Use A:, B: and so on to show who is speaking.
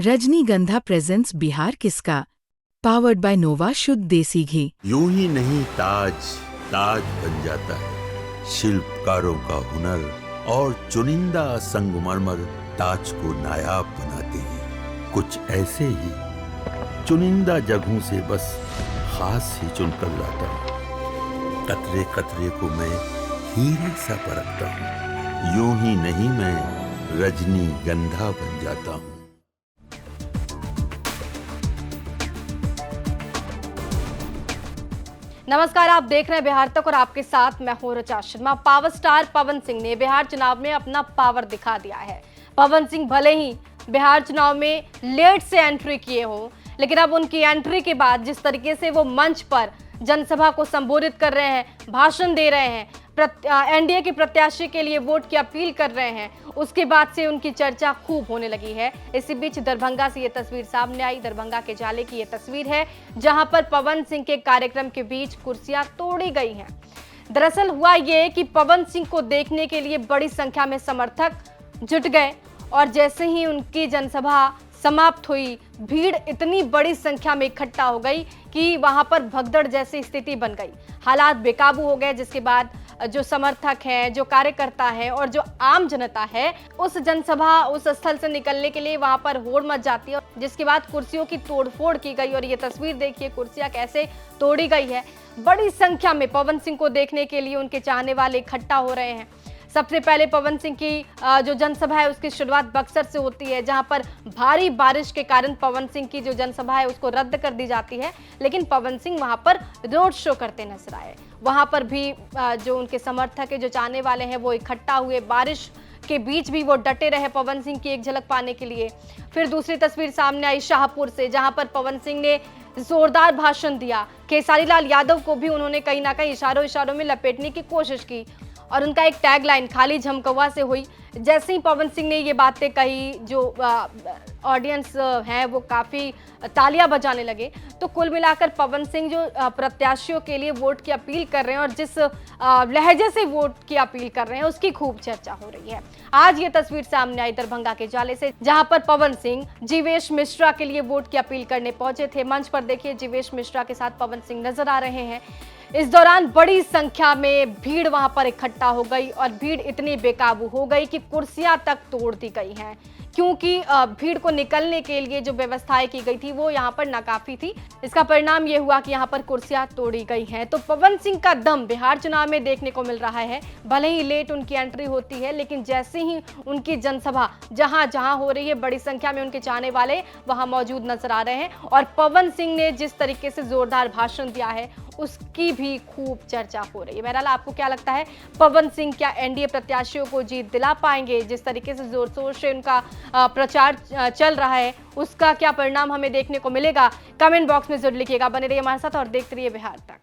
A: रजनीगंधा प्रेजेंट्स बिहार किसका, powered by नोवा शुद्ध देसी घी।
B: यूं ही नहीं ताज ताज बन जाता है, शिल्पकारों का हुनर और चुनिंदा संगमरमर ताज को नायाब बनाते हैं। कुछ ऐसे ही चुनिंदा जगहों से बस खास ही चुनकर लाता हूँ। कतरे कतरे को मैं हीरे सा परखता हूँ। यूं ही नहीं मैं रजनीगंधा बन जाता हूँ।
C: नमस्कार, आप देख रहे हैं बिहार तक और आपके साथ मैं हूं ऋचा शर्मा। पावर स्टार पवन सिंह ने बिहार चुनाव में अपना पावर दिखा दिया है। पवन सिंह भले ही बिहार चुनाव में लेट से एंट्री किए हो, लेकिन अब उनकी एंट्री के बाद जिस तरीके से वो मंच पर जनसभा को संबोधित कर रहे हैं, भाषण दे रहे हैं, एनडीए के प्रत्याशी के लिए वोट की अपील कर रहे हैं, उसके बाद से उनकी चर्चा खूब होने लगी है। इसी बीच दरभंगा से ये तस्वीर सामने आई। दरभंगा के जाले की ये तस्वीर है, जहां पर पवन सिंह के कार्यक्रम के बीच कुर्सियां तोड़ी गई हैं। दरअसल हुआ ये कि पवन सिंह को देखने के लिए बड़ी संख्या में समर्थक जुट गए और जैसे ही उनकी जनसभा समाप्त हुई, भीड़ इतनी बड़ी संख्या में इकट्ठा हो गई कि वहां पर भगदड़ जैसी स्थिति बन गई। हालात बेकाबू हो गए, जिसके बाद जो समर्थक हैं, जो कार्यकर्ता है और जो आम जनता है, उस जनसभा उस स्थल से निकलने के लिए वहां पर होड़ मच जाती है, जिसके बाद कुर्सियों की तोड़फोड़ की गई। और ये तस्वीर देखिए, कुर्सियां कैसे तोड़ी गई है। बड़ी संख्या में पवन सिंह को देखने के लिए उनके चाहने वाले इकट्ठा हो रहे हैं। सबसे पहले पवन सिंह की जो जनसभा है उसकी शुरुआत बक्सर से होती है, जहां पर भारी बारिश के कारण पवन सिंह की जो जनसभा है उसको रद्द कर दी जाती है, लेकिन पवन सिंह वहां पर रोड शो करते नजर आए। वहां पर भी जो उनके समर्थक है, जो चाहने वाले हैं, वो इकट्ठा हुए। बारिश के बीच भी वो डटे रहे पवन सिंह की एक झलक पाने के लिए। फिर दूसरी तस्वीर सामने आई शाहपुर से, जहां पर पवन सिंह ने जोरदार भाषण दिया। खेसारी लाल यादव को भी उन्होंने कहीं ना कहीं इशारों में लपेटने की कोशिश की और उनका एक टैगलाइन खाली झमकवा से हुई। जैसे ही पवन सिंह ने ये बातें कही, जो ऑडियंस है वो काफ़ी तालियां बजाने लगे। तो कुल मिलाकर पवन सिंह जो प्रत्याशियों के लिए वोट की अपील कर रहे हैं और जिस लहजे से वोट की अपील कर रहे हैं, उसकी खूब चर्चा हो रही है। आज ये तस्वीर सामने आई दरभंगा के जाले से, जहां पर पवन सिंह जीवेश मिश्रा के लिए वोट की अपील करने पहुंचे थे। मंच पर देखिए जीवेश मिश्रा के साथ पवन सिंह नजर आ रहे हैं। इस दौरान बड़ी संख्या में भीड़ वहां पर इकट्ठा हो गई और भीड़ इतनी बेकाबू हो गई कि कुर्सियां तक तोड़ दी गई हैं, क्योंकि भीड़ को निकलने के लिए जो व्यवस्थाएं की गई थी वो यहाँ पर नाकाफी थी। इसका परिणाम ये हुआ कि यहाँ पर कुर्सियां तोड़ी गई हैं। तो पवन सिंह का दम बिहार चुनाव में देखने को मिल रहा है। भले ही लेट उनकी एंट्री होती है, लेकिन जैसे ही उनकी जनसभा जहां जहां हो रही है, बड़ी संख्या में उनके चाहने वाले वहां मौजूद नजर आ रहे हैं। और पवन सिंह ने जिस तरीके से जोरदार भाषण दिया है, उसकी भी खूब चर्चा हो रही है। बहरहाल, आपको क्या लगता है, पवन सिंह क्या एनडीए प्रत्याशियों को जीत दिला पाएंगे? जिस तरीके से जोर शोर से उनका प्रचार चल रहा है, उसका क्या परिणाम हमें देखने को मिलेगा? कमेंट बॉक्स में जरूर लिखिएगा। बने रहिए हमारे साथ और देखते रहिए बिहार तक।